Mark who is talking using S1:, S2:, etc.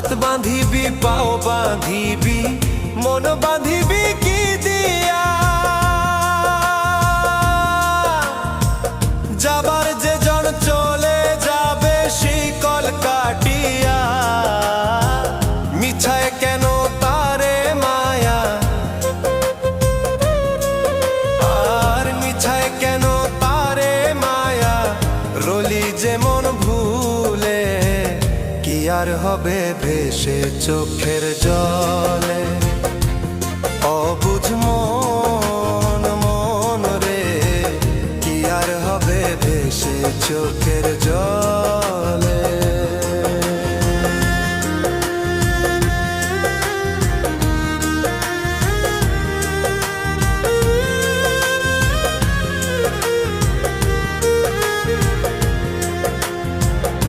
S1: হাত বাঁধিবি পাও বাঁধিবি মন বাঁধিবি কি দিয়া যাবার যে জন চলে যাবে শিকল কাটিয়া মিছায় কেন তারে মায়া আর মিছায় কেন তারে মায়া রলি যেমন ভুলে কি আর হবে ভেসে চোখের জলে অবুঝ মন মন রে কি আর হবে ভেসে চোখ